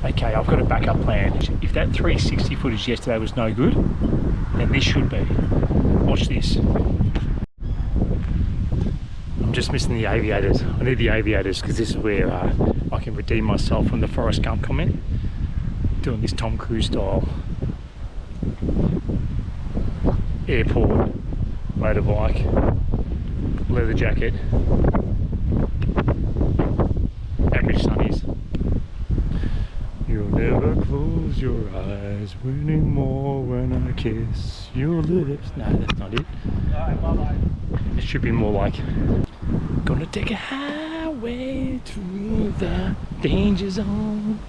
Okay, I've got a backup plan. If that 360 footage yesterday was no good, then this should be. Watch this. I'm just missing the aviators. I need the aviators because this is where I can redeem myself from the Forrest Gump comment. Doing this Tom Cruise style airport motorbike, leather jacket, average sunnies. You'll never close your eyes anymore when I kiss your lips. No, that's not it. It should be more like, gonna take a highway through the danger zone.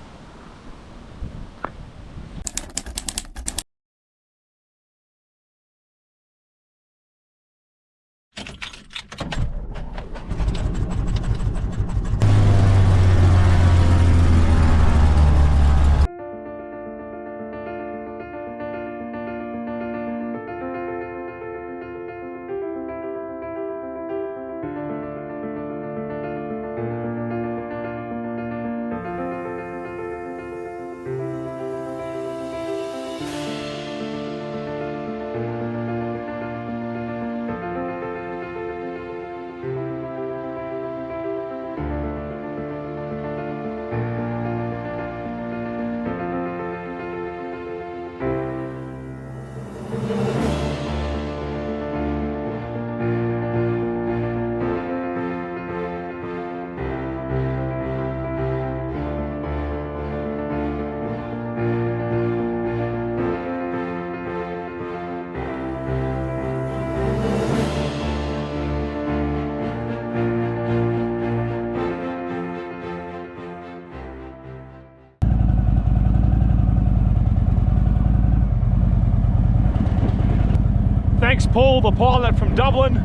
Thanks Paul, the pilot from Dublin.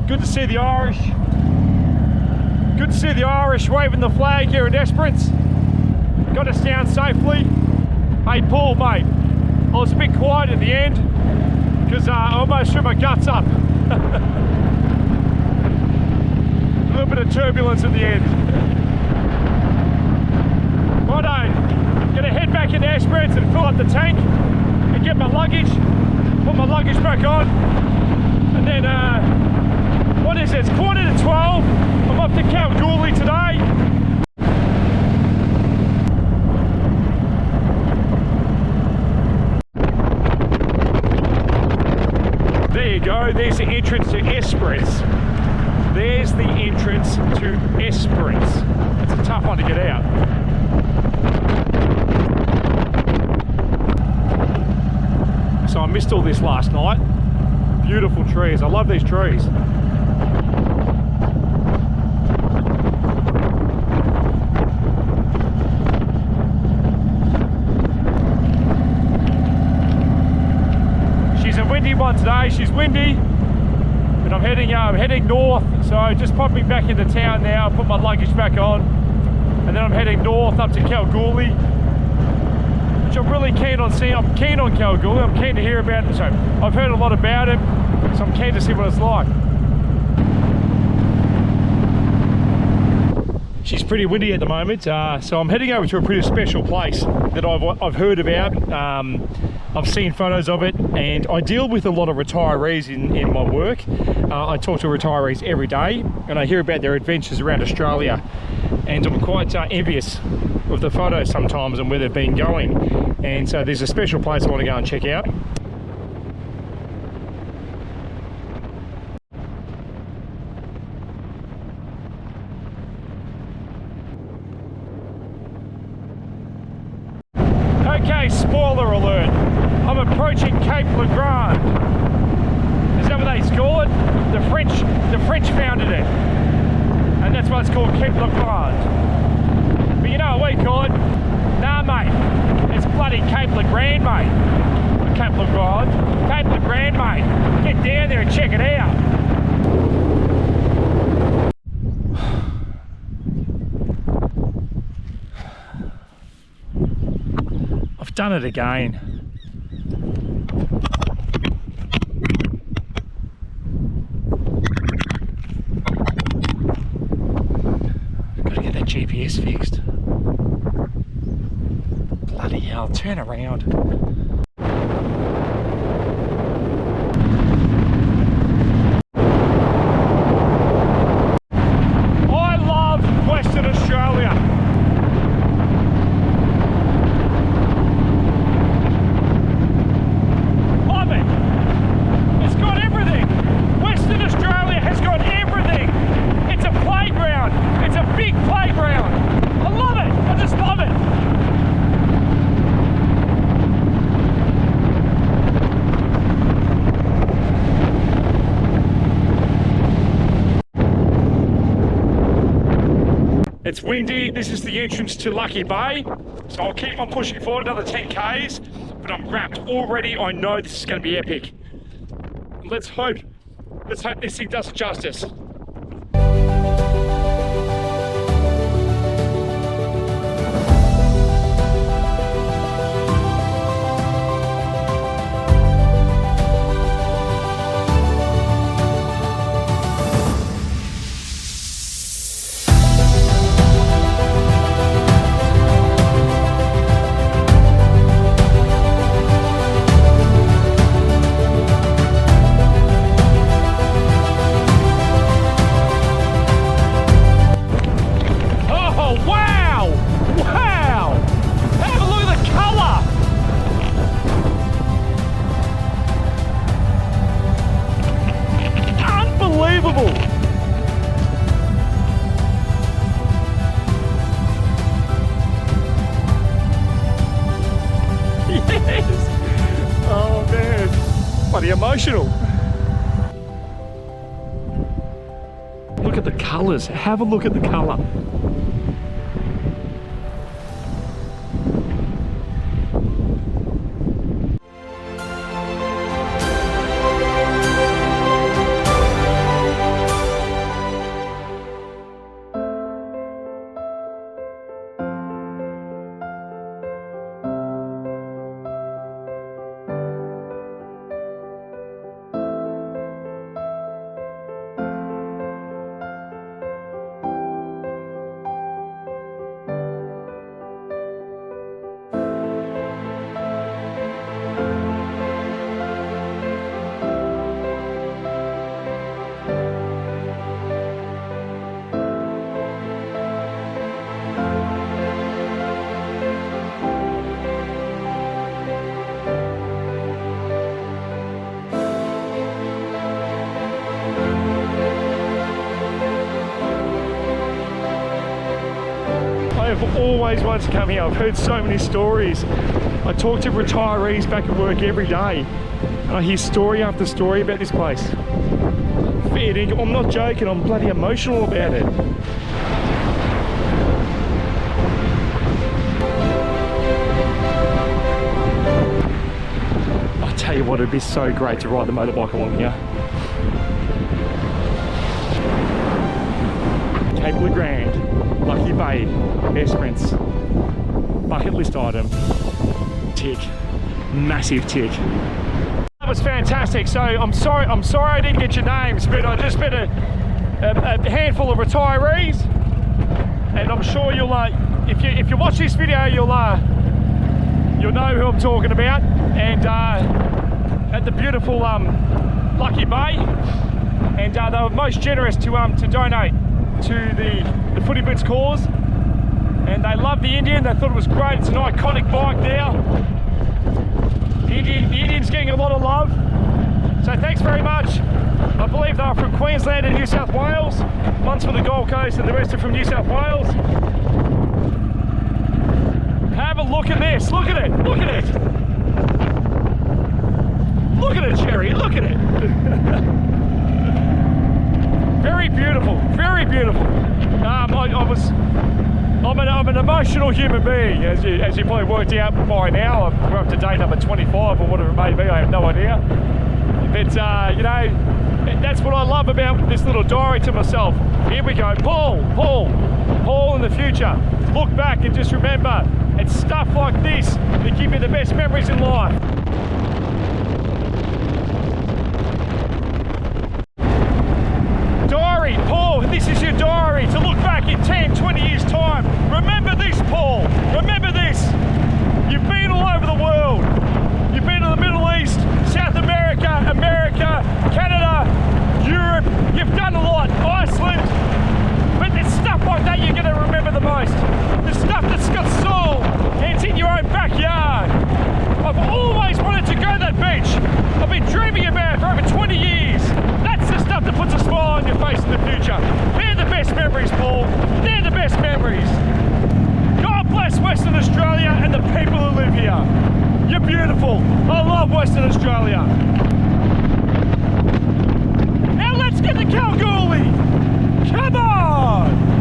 Good to see the Irish. Good to see the Irish waving the flag here at Esperance. Got us down safely. Hey Paul, mate, I was a bit quiet at the end because I almost threw my guts up. A little bit of turbulence at the end. Righto, gonna head back into Esperance and fill up the tank and get my luggage. Put my luggage back on, and then what is it? It's 11:45. I'm off to Kalgoorlie today. There you go, there's the entrance to Esperance. There's the entrance to Esperance. It's a tough one to get out. So I missed all this last night. Beautiful trees. I love these trees. She's a windy one today. She's windy, but I'm heading north. So just popping back into town now. Put my luggage back on, and then I'm heading north up to Kalgoorlie. I'm really keen on seeing. I'm keen on Kalgoorlie. I'm keen to hear about it. So I've heard a lot about it, so I'm keen to see what it's like. She's pretty windy at the moment, so I'm heading over to a pretty special place that I've heard about. I've seen photos of it, and I deal with a lot of retirees in my work. I talk to retirees every day, and I hear about their adventures around Australia, and I'm quite envious of the photos sometimes and where they've been going. And so there's a special place I want to go and check out. Okay, spoiler alert. I'm approaching Cape Legrand. Is that what they call it? The French founded it, and that's why it's called Cape Legrand. But you know what we call it? Nah, mate. It's bloody Cape Legrand, mate. Cape Legrand. Cape Legrand, mate. Get down there and check it out. I've done it again. Got to get that GPS fixed. Bloody hell, turn around. I love Western Australia. Love it. It's got everything. Western Australia has got everything. It's a playground. It's a big playground. I love it. I just love it. It's windy. This is the entrance to Lucky Bay. So I'll keep on pushing forward another 10 Ks, but I'm wrapped already. I know this is going to be epic. Let's hope this thing does it justice. Emotional. Look at the colours. Have a look at the colour. I've always wanted to come here. I've heard so many stories. I talk to retirees back at work every day, and I hear story after story about this place. Fair dinkum, I'm not joking, I'm bloody emotional about it. I tell you what, it'd be so great to ride the motorbike along here. Cape LeGrand, Lucky Bay, Esperance, bucket list item, tick, massive tick. That was fantastic. So I'm sorry I didn't get your names, but I just met a handful of retirees, and I'm sure you'll if you watch this video you'll know who I'm talking about. And at the beautiful Lucky Bay, and they were most generous to donate to the Footy Blitz cause, and they loved the Indian. They thought it was great. It's an iconic bike now. The Indian's getting a lot of love, so thanks very much. I believe they were from Queensland and New South Wales. One's from the Gold Coast and the rest are from New South Wales. Have a look at this. Look at it. Look at it. Look at it, Cherry. Look at it. Very beautiful, very beautiful. I'm an emotional human being, as you probably worked out by now. We're up to day number 25 or whatever it may be. I have no idea. But you know, that's what I love about this little diary to myself. Here we go, Paul in the future. Look back and just remember, it's stuff like this that give you the best memories in life. Diary, Paul, this is your diary to look back in 10, 20 years time. Remember this, Paul, remember this. memories. God bless Western Australia and the people who live here. You're beautiful. I love Western Australia. Now let's get to Kalgoorlie. Come on!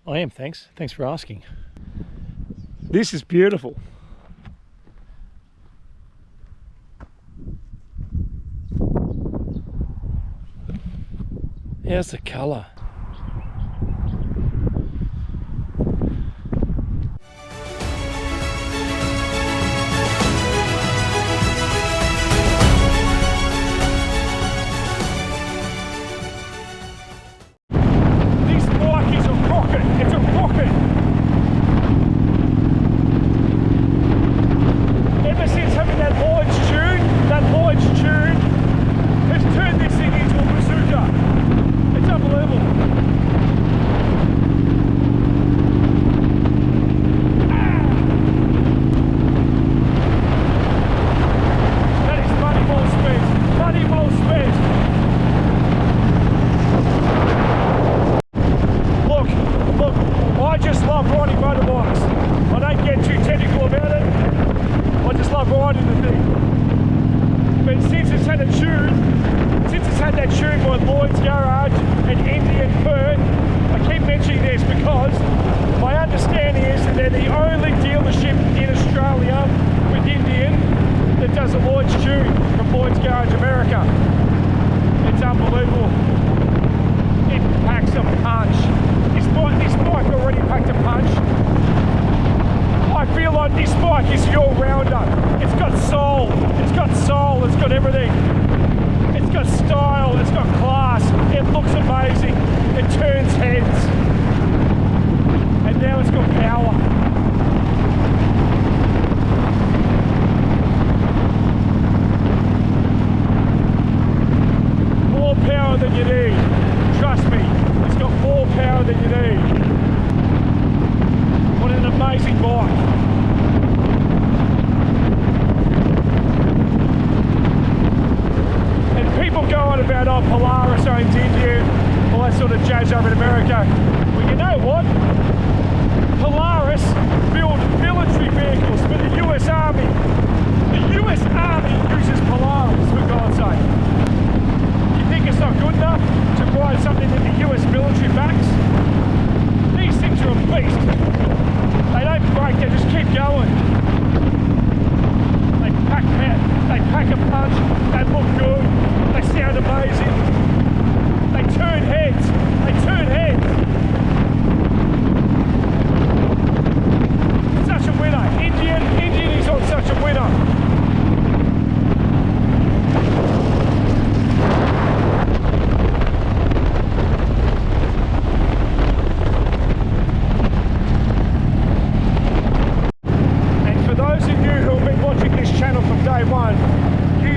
I am, thanks. Thanks for asking. This is beautiful. How's the colour?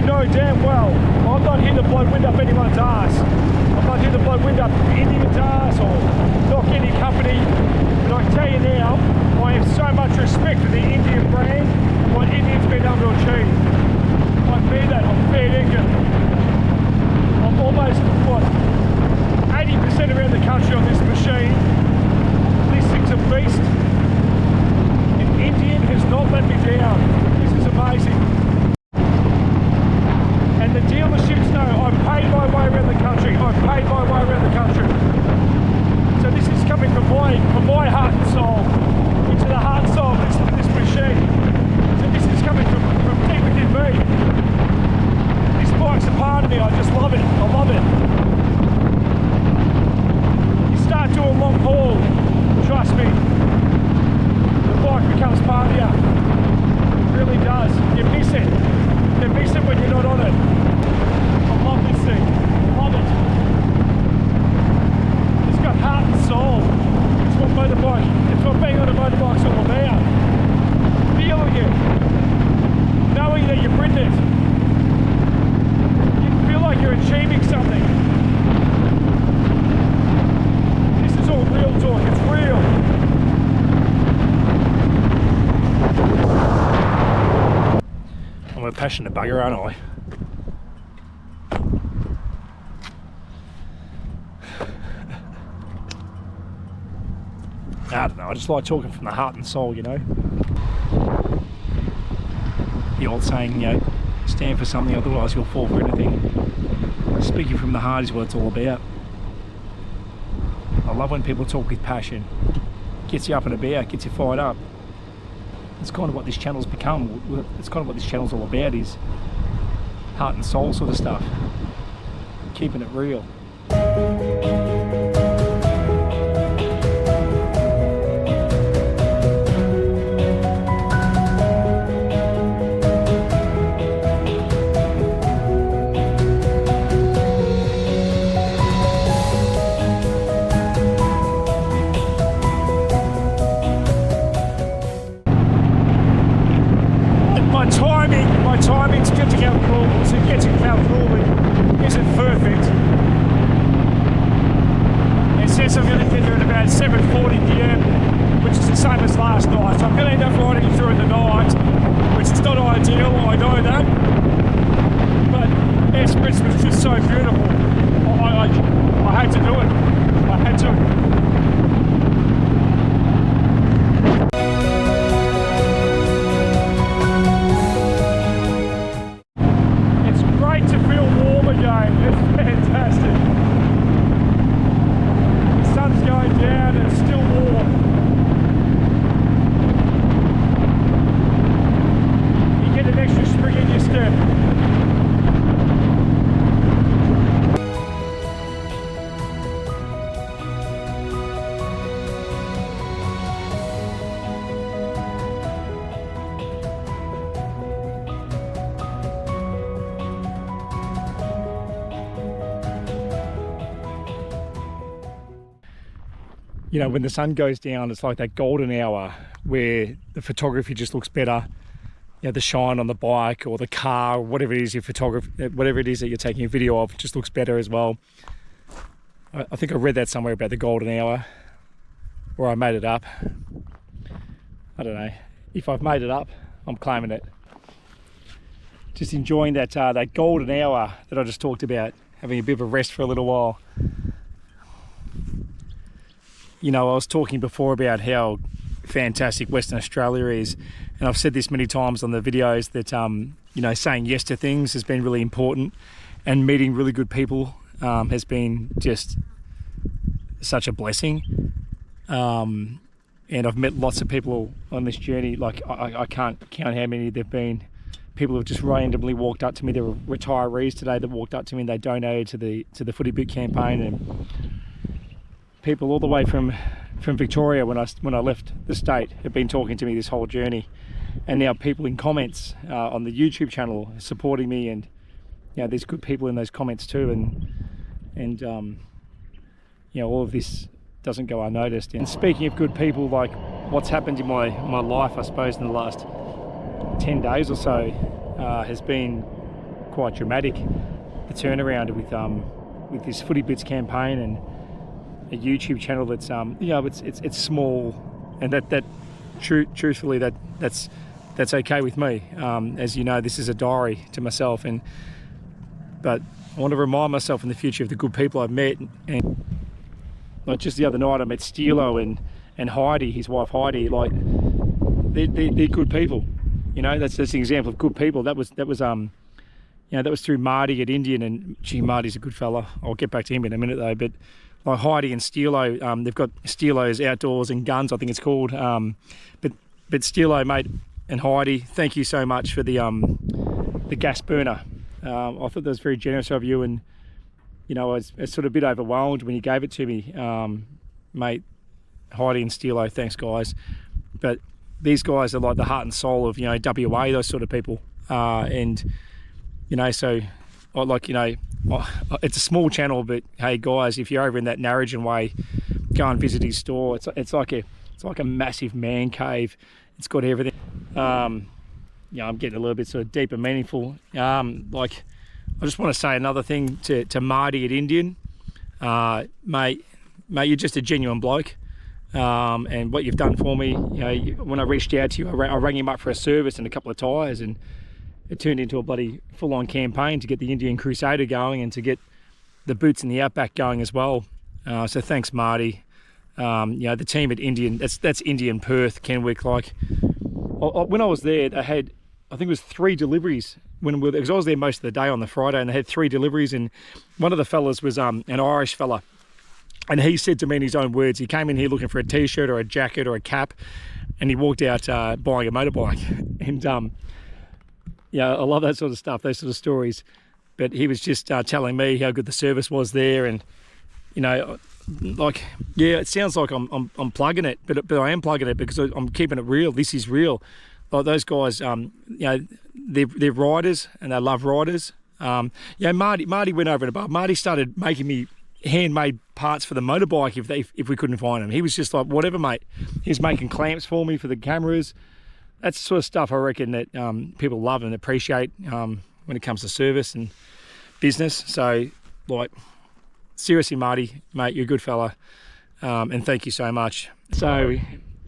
you know damn well, I'm not here to blow wind up anyone's ass. I'm not here to blow wind up Indian's ass or knock any company. But I can tell you now, I have so much respect for the Indian brand and what Indians been able to achieve. I mean that, I'm fair dinkum. I'm almost, what, 80% around the country on this machine. This thing's a beast. And Indian has not let me down. This is amazing. And the dealerships know I've paid my way around the country. I've paid my way around the country. So this is coming from my heart and soul into the heart and soul of this machine. So this is coming from deep within me. This bike's a part of me. I just love it. I love it. You start doing long haul, trust me, the bike becomes part of you. It really does. You miss it. You miss it when you're not on it. I love this thing. I love it. It's got heart and soul. It's what motorbike, it's what being on a motorbike's all about. Feeling it. Knowing that you've ridden it. You feel like you're achieving something. This is all real talk. It's real. I'm a passionate bugger, aren't I? I don't know, I just like talking from the heart and soul, you know. The old saying, you know, stand for something, otherwise you'll fall for anything. Speaking from the heart is what it's all about. I love when people talk with passion. Gets you up and about, gets you fired up. It's kind of what this channel's become. It's kind of what this channel's all about, is heart and soul sort of stuff. Keeping it real. My timing to get to Kalgoorlie isn't perfect. It says I'm going to get there at about 7:40 PM, which is the same as last night. So I'm going to end up riding through in the night, which is not ideal, I know that. But Esperance was just so beautiful. I had to do it. I had to. You know, when the sun goes down, it's like that golden hour where the photography just looks better. You know, the shine on the bike or the car, or whatever it is whatever it is that you're taking a video of, just looks better as well. I think I read that somewhere about the golden hour, or I made it up. I don't know. If I've made it up, I'm claiming it. Just enjoying that that golden hour that I just talked about, having a bit of a rest for a little while. You know, I was talking before about how fantastic Western Australia is, and I've said this many times on the videos that you know, saying yes to things has been really important, and meeting really good people has been just such a blessing. And I've met lots of people on this journey. Like I can't count how many there've been. People have just randomly walked up to me. There were retirees today that walked up to me and they donated to the Footy Boot campaign, and people all the way from Victoria when I left the state have been talking to me this whole journey, and now people in comments on the YouTube channel supporting me, and you know, there's good people in those comments too, and you know, all of this doesn't go unnoticed. And speaking of good people, like what's happened in my life, I suppose, in the last 10 days or so has been quite dramatic, the turnaround with this Footy Blitz campaign and a YouTube channel that's you know, it's small, and truthfully that's okay with me. As you know, this is a diary to myself, but I want to remind myself in the future of the good people I've met. And like just the other night I met Steelo and Heidi, his wife Heidi. Like they're good people, you know. That's an example of good people. That was you know, that was through Marty at Indian, and gee, Marty's a good fella. I'll get back to him in a minute though. But like Heidi and Steelo, they've got Steelo's Outdoors and Guns, I think it's called. But Steelo, mate, and Heidi, thank you so much for the gas burner. I thought that was very generous of you, and you know, I was sort of a bit overwhelmed when you gave it to me, mate. Heidi and Steelo, thanks guys. But these guys are like the heart and soul of, you know, WA, those sort of people, and you know, so I like, you know, it's a small channel, but hey guys, if you're over in that Narrogin way, go and visit his store. It's like a massive man cave. It's got everything. You know, I'm getting a little bit sort of deep and meaningful. Like, I just want to say another thing to Marty at Indian. Mate, you're just a genuine bloke. And what you've done for me, you know, when I reached out to you, I rang him up for a service and a couple of tyres, and it turned into a bloody full-on campaign to get the Indian Crusader going and to get the boots in the Outback going as well. So thanks, Marty. You know, the team at Indian, that's Indian Perth, Kenwick. Like, when I was there, they had, I think it was 3 deliveries because I was there most of the day on the Friday, and they had 3 deliveries, and one of the fellas was an Irish fella, and he said to me in his own words, he came in here looking for a t-shirt or a jacket or a cap, and he walked out buying a motorbike. And yeah, I love that sort of stuff, those sort of stories. But he was just telling me how good the service was there, and you know, like, yeah, it sounds like I'm plugging it, but I am plugging it because I'm keeping it real. This is real. Like those guys, you know, they're riders and they love riders. Yeah, Marty went over and above. Marty started making me handmade parts for the motorbike if we couldn't find them. He was just like, whatever, mate. He was making clamps for me for the cameras. That's the sort of stuff I reckon that people love and appreciate when it comes to service and business. So, like, seriously, Marty, mate, you're a good fella, and thank you so much. So,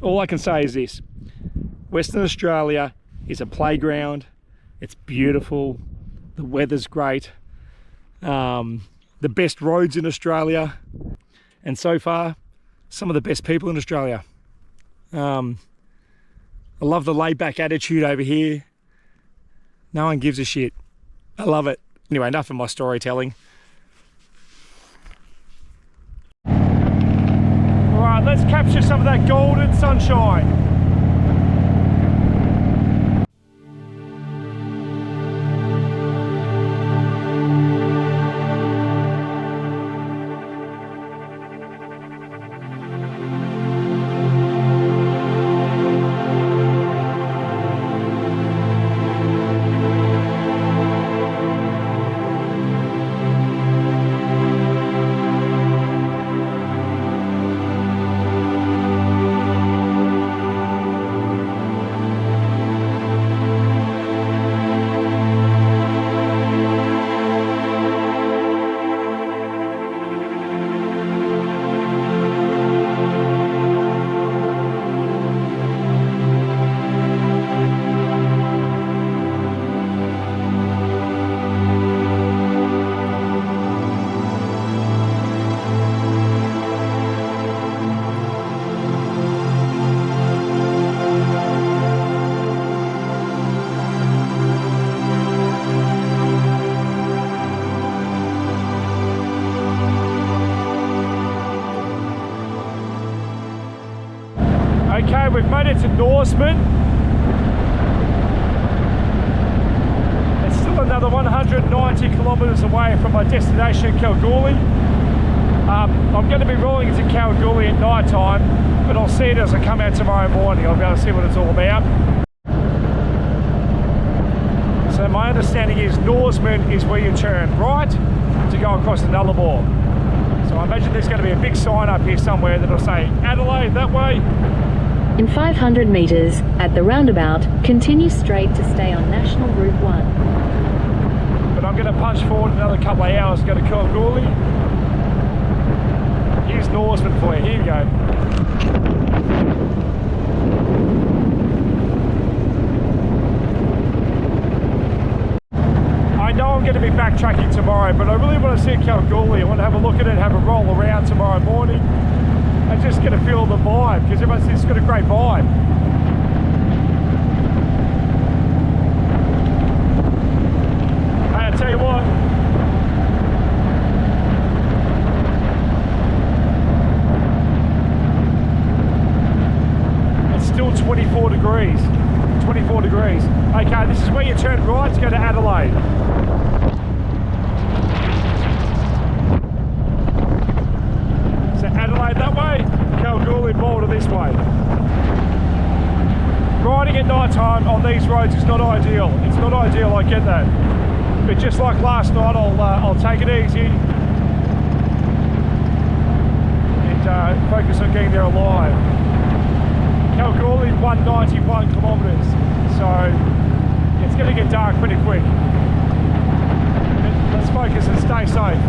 all I can say is this: Western Australia is a playground. It's beautiful. The weather's great. The best roads in Australia, and so far, some of the best people in Australia. I love the laid-back attitude over here. No one gives a shit. I love it. Anyway, enough of my storytelling. All right, let's capture some of that golden sunshine. Okay, we've made it to Norseman. It's still another 190 kilometres away from my destination, Kalgoorlie. I'm going to be rolling into Kalgoorlie at night time, but I'll see it as I come out tomorrow morning. I'll be able to see what it's all about. So my understanding is Norseman is where you turn right to go across the Nullarbor. So I imagine there's going to be a big sign up here somewhere that'll say Adelaide that way. In 500 metres, at the roundabout, continue straight to stay on National Route 1. But I'm going to punch forward another couple of hours to go to Kalgoorlie. Here's Norseman for you. Here you go. I know I'm going to be backtracking tomorrow, but I really want to see Kalgoorlie. I want to have a look at it, have a roll around tomorrow morning, and just get a feel of the vibe, because everyone's just got a great vibe. Hey, I tell you what. It's still 24 degrees. 24 degrees. Okay, this is where you turn right to go to Adelaide. So Adelaide that way, Kalgoorlie Boulder this way. Riding at night time on these roads is not ideal. It's not ideal, I get that. But just like last night, I'll take it easy and focus on getting there alive. Kalgoorlie, 191 kilometres, so it's going to get dark pretty quick. Let's focus and stay safe.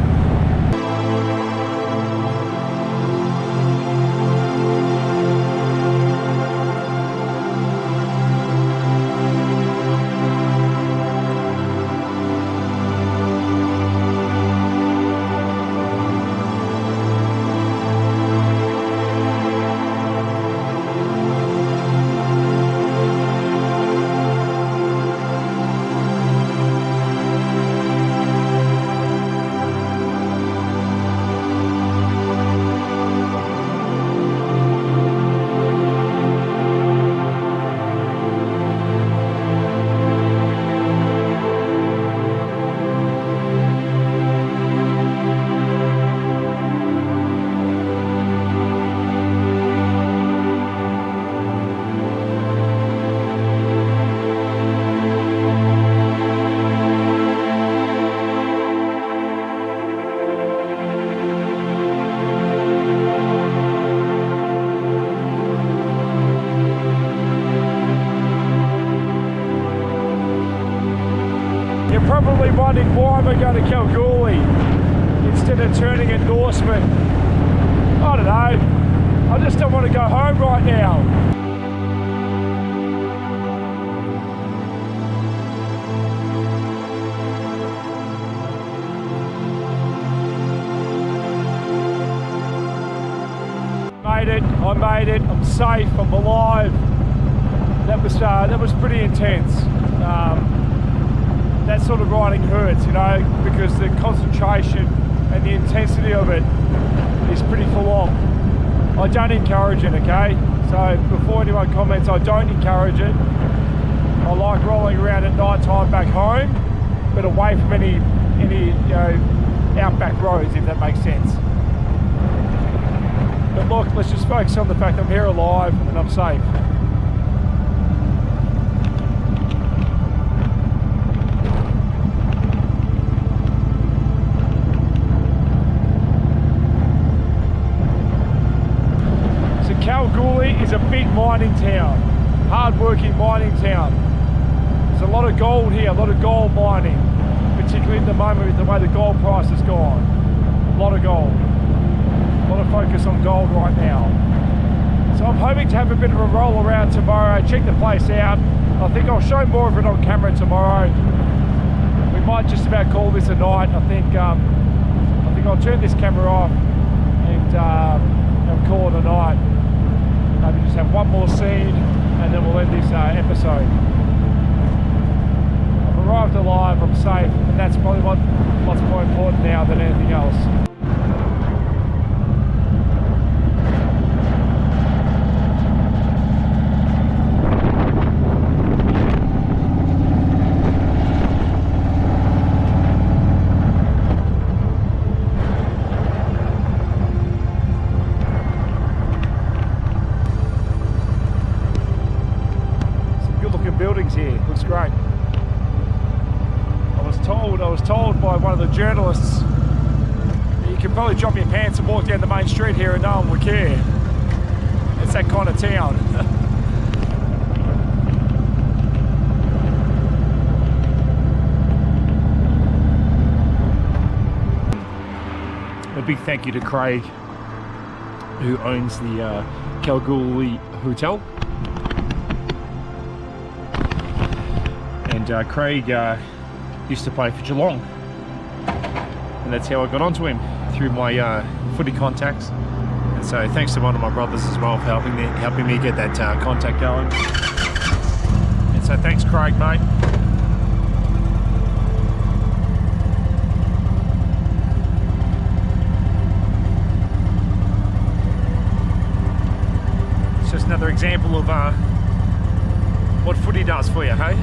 You're probably wondering why am I going to Kalgoorlie instead of turning at Norseman. I don't know. I just don't want to go home right now. I made it, I'm safe, I'm alive. That was pretty intense. That sort of riding hurts, you know, because the concentration and the intensity of it is pretty full on. I don't encourage it, okay? So before anyone comments, I don't encourage it. I like rolling around at night time back home, but away from any you know, outback roads, if that makes sense. But look, let's just focus on the fact I'm here alive and I'm safe. So Kalgoorlie is a big mining town, hard-working mining town. There's a lot of gold here, a lot of gold mining, particularly at the moment with the way the gold price has gone. A lot of gold. A lot of focus on gold right now. So I'm hoping to have a bit of a roll around tomorrow, check the place out. I think I'll show more of it on camera tomorrow. We might just about call this a night. I think I'll turn this camera off and call it a night. Maybe just have one more scene and then we'll end this episode. I've arrived alive, I'm safe, and that's probably what's more important now than anything else. Here looks great. I was told by one of the journalists that you could probably drop your pants and walk down the main street here and no one would care. It's that kind of town. big thank you to Craig, who owns the Kalgoorlie Hotel. And Craig used to play for Geelong, and that's how I got onto him, through my footy contacts. And so thanks to one of my brothers as well for helping me get that contact going. And so thanks, Craig, mate. It's just another example of what footy does for you, hey?